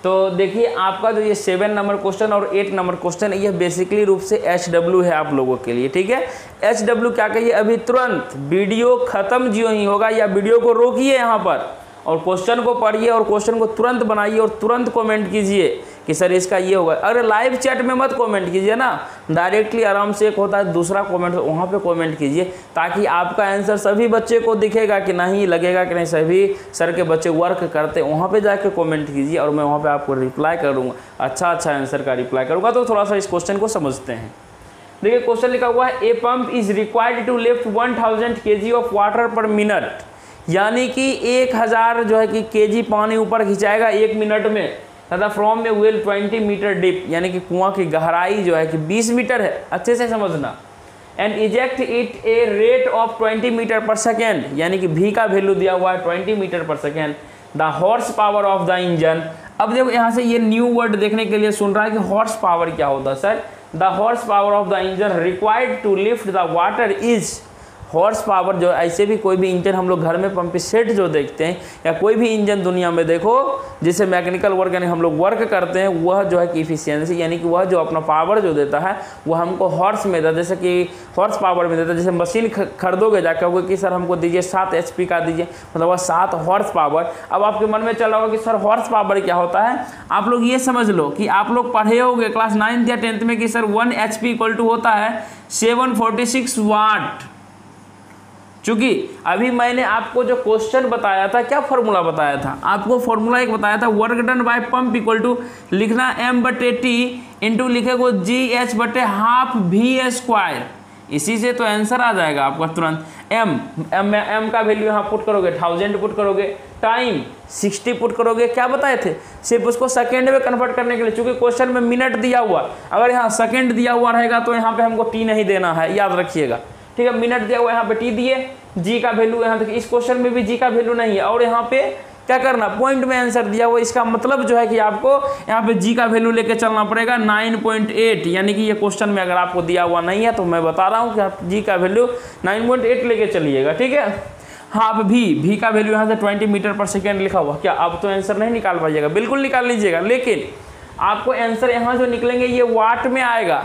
तो देखिए आपका जो ये 7 नंबर क्वेश्चन और 8 नंबर क्वेश्चन है, ये बेसिकली रूप से SW है आप लोगों के लिए। ठीक है, SW क्या कहिए, अभी तुरंत वीडियो खत्म जो ही होगा या वीडियो को रोकिए यहाँ पर और क्वेश्चन को पढ़िए और क्वेश्चन को तुरंत बनाइए और तुरंत कमेंट कीजिए कि सर इसका ये होगा। अरे लाइव चैट में मत कमेंट कीजिए ना, डायरेक्टली आराम से एक होता है दूसरा कमेंट, वहाँ पे कमेंट कीजिए ताकि आपका आंसर सभी बच्चे को दिखेगा कि नहीं, लगेगा कि नहीं सभी सर के बच्चे वर्क करते, वहाँ पे जाके कमेंट कीजिए और मैं वहाँ पे आपको रिप्लाई करूँगा, अच्छा आंसर का रिप्लाई करूँगा। तो थोड़ा सा इस क्वेश्चन को समझते हैं। देखिए क्वेश्चन लिखा हुआ है, a pump is required to lift 1000 kg of water per minute, यानी कि 1000 जो है कि केजी पानी ऊपर खिंचाएगा 1 मिनट में, तथा फ्रॉम में वेल 20 मीटर डीप, यानी कि कुआं की गहराई जो है कि 20 मीटर है, अच्छे से समझना। And eject it a rate of 20 metre per second, यानी कि भी का वैल्यू दिया हुआ है 20 metre per second. The horse power of the engine, अब देखो यहाँ से ये न्यू वर्ड देखने के लिए सुन रहा है कि हॉर्स पावर क्या होता है sir. The horse power of the engine required to lift the water is, horse power जो ऐसे भी कोई भी इंजन हम लोग घर में पंप सेट जो देखते हैं या कोई भी इंजन दुनिया में देखो जिसे मैकेनिकल वर्क यानी हम लोग वर्क करते हैं, वह जो है कि इफिशियंसी यानी कि वह जो अपना पावर जो देता है वह हमको हॉर्स में देता है, जैसे कि हॉर्स पावर में देता है। जैसे मशीन खरीदोगे जाकर कहोगे कि सर हमको दीजिए 7 HP का दीजिए, मतलब वह 7 हॉर्स पावर। अब आपके मन में चल रहा होगा कि सर हॉर्स पावर क्या होता है। आप लोग ये समझ लो कि आप लोग पढ़े होंगे क्लास 9th या 10th में कि सर 1 HP इक्वल टू होता है 746 वाट। चूंकि अभी मैंने आपको जो क्वेश्चन बताया था, क्या फॉर्मूला बताया था, आपको फॉर्मूला एक बताया था, work done by pump equal to लिखना m/t इंटू लिखेगो GH/½ V²। इसी से तो आंसर आ जाएगा आपका तुरंत। m का वैल्यू यहाँ पुट करोगे 1000 पुट करोगे, टाइम 60 पुट करोगे। क्या बताए थे, सिर्फ उसको सेकेंड में कन्वर्ट करने के लिए, चूंकि क्वेश्चन में मिनट दिया हुआ, अगर यहाँ सेकेंड दिया हुआ रहेगा तो यहाँ पे हमको t नहीं देना है, याद रखिएगा। ठीक है, मिनट दिया हुआ यहाँ पे t दिए, g का वैल्यू यहाँ तक, इस क्वेश्चन में भी g का वैल्यू नहीं है और यहाँ पे क्या करना, पॉइंट में आंसर दिया हुआ, इसका मतलब जो है कि आपको यहाँ पे g का वैल्यू लेके चलना पड़ेगा 9.8, यानी कि ये क्वेश्चन में अगर आपको दिया हुआ नहीं है तो मैं बता रहा हूँ कि आप g का वैल्यू 9.8 लेके चलिएगा। ठीक है, हाँ अब भी का वैल्यू यहाँ से 20 मीटर पर सेकेंड लिखा हुआ, क्या अब तो आंसर नहीं निकाल पाइएगा, बिल्कुल निकाल लीजिएगा, लेकिन आपको आंसर यहाँ जो निकलेंगे ये वाट में आएगा।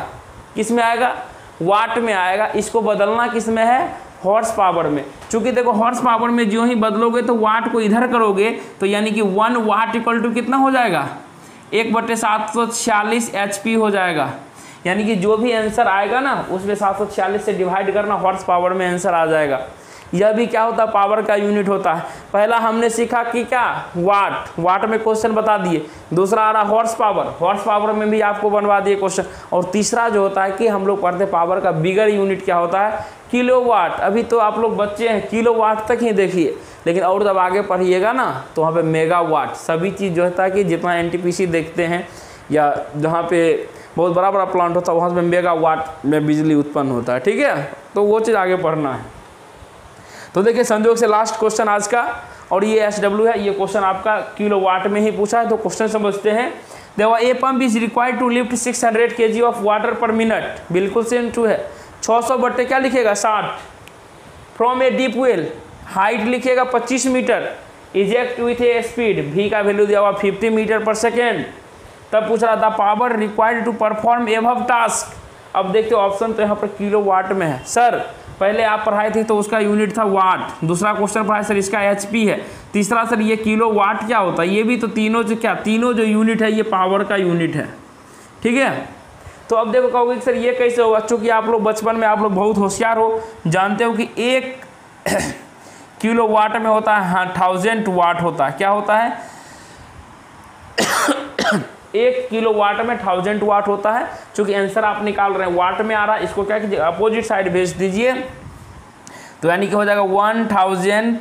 किस में आएगा, वाट में आएगा। इसको बदलना किस में है, हॉर्स पावर में। चूंकि देखो हॉर्स पावर में जो ही बदलोगे तो वाट को इधर करोगे तो यानी कि 1 वाट इक्वल टू कितना हो जाएगा, 1/746 HP हो जाएगा। यानी कि जो भी आंसर आएगा ना उसमें 746 से डिवाइड करना, हॉर्स पावर में आंसर आ जाएगा। यह भी क्या होता है, पावर का यूनिट होता है। पहला हमने सीखा कि क्या, वाट में क्वेश्चन बता दिए। दूसरा आ रहा हॉर्स पावर में भी आपको बनवा दिए क्वेश्चन। और तीसरा जो होता है कि हम लोग पढ़ते पावर का बिगर यूनिट क्या होता है, किलोवाट। अभी तो आप लोग बच्चे हैं, किलोवाट तक ही देखिए, लेकिन और जब आगे पढ़िएगा ना तो वहाँ पे मेगावाट, सभी चीज़ जो होता है कि जितना NTPC देखते हैं या जहाँ पे बहुत बड़ा बड़ा प्लांट होता है वहाँ पे मेगावाट में बिजली उत्पन्न होता है। ठीक है, तो वो चीज़ आगे पढ़ना है। तो देखिए संजोग से लास्ट क्वेश्चन आज का, और ये SW है, ये क्वेश्चन आपका किलोवाट में ही पूछा है। तो क्वेश्चन समझते हैं। देखो a pump is required to lift 600 kg of water per minute, बिल्कुल सेम ट्रू है। 600 बट्टे क्या लिखेगा 60, from a deep well, height लिखेगा 25 metre, eject with a speed, भी का वैल्यू दिया हुआ 50 मीटर पर सेकेंड। तब पूछ रहा था power required to perform above task. अब देखते हो ऑप्शन तो यहाँ पर किलोवाट में है। सर पहले आप पढ़ाए थे तो उसका यूनिट था वाट। दूसरा क्वेश्चन पढ़ाए सर इसका एचपी है। तीसरा सर ये किलो वाट क्या होता है, ये भी तो तीनों जो क्या, तीनों जो यूनिट है ये पावर का यूनिट है, ठीक है। तो अब देखो कहोगे कि सर ये कैसे होगा, चूँकि आप लोग बचपन में आप लोग बहुत होशियार हो, जानते हो कि 1 किलो वाट में होता है, हाँ 1000 वाट होता है। क्या होता है 1 किलो वाट में 1000 वाट होता है। चूंकि आंसर आप निकाल रहे हैं वाट में आ रहा है, इसको क्या कीजिए अपोजिट साइड भेज दीजिए, तो यानी कि हो जाएगा 1000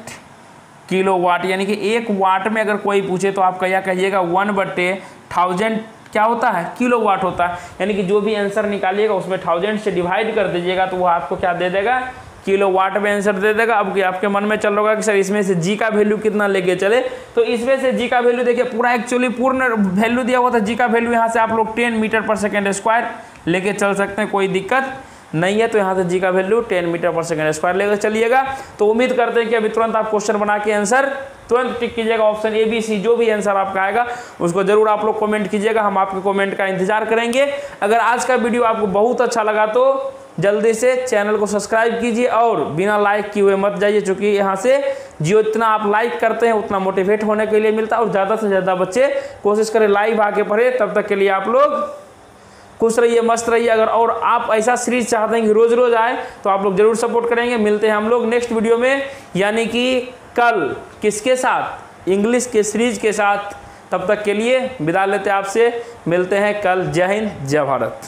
किलो वाट। यानी कि 1 वाट में अगर कोई पूछे तो आप क्या कहिएगा 1/1000 क्या होता है, किलो वाट होता है। यानी कि जो भी आंसर निकालिएगा उसमें 1000 से डिवाइड कर दीजिएगा तो वो आपको क्या दे देगा, किलो वाट में आंसर दे देगा। अब आपके मन में चल रहा होगा कि सर इसमें से जी का वैल्यू कितना लेके चले, तो इसमें से जी का वैल्यू देखिए पूरा एक्चुअली पूर्ण वैल्यू दिया हुआ था जी का वैल्यू, यहाँ से आप लोग 10 मीटर पर सेकेंड स्क्वायर लेके चल सकते हैं, कोई दिक्कत नहीं है। तो यहाँ से जी का value 10 metre per second square लेकर चलिएगा। तो उम्मीद करते हैं कि अभी तुरंत आप क्वेश्चन बना के आंसर तुरंत टिक कीजिएगा, ऑप्शन ए बी सी जो भी आंसर आपका आएगा उसको जरूर आप लोग कमेंट कीजिएगा, हम आपके कमेंट का इंतजार करेंगे। अगर आज का वीडियो आपको बहुत अच्छा लगा तो जल्दी से चैनल को सब्सक्राइब कीजिए और बिना लाइक किए हुए मत जाइए, क्योंकि यहाँ से जितना आप लाइक करते हैं उतना मोटिवेट होने के लिए मिलता है और ज़्यादा से ज़्यादा बच्चे कोशिश करें लाइव आके पढ़े। तब तक के लिए आप लोग खुश रहिए, मस्त रहिए। अगर और आप ऐसा सीरीज चाहते हैं कि रोज़ रोज़ आए तो आप लोग जरूर सपोर्ट करेंगे। मिलते हैं हम लोग नेक्स्ट वीडियो में, यानी कि कल किसके साथ, इंग्लिश के सीरीज के साथ। तब तक के लिए विदा लेते हैं आपसे, मिलते हैं कल। जय हिंद, जय भारत।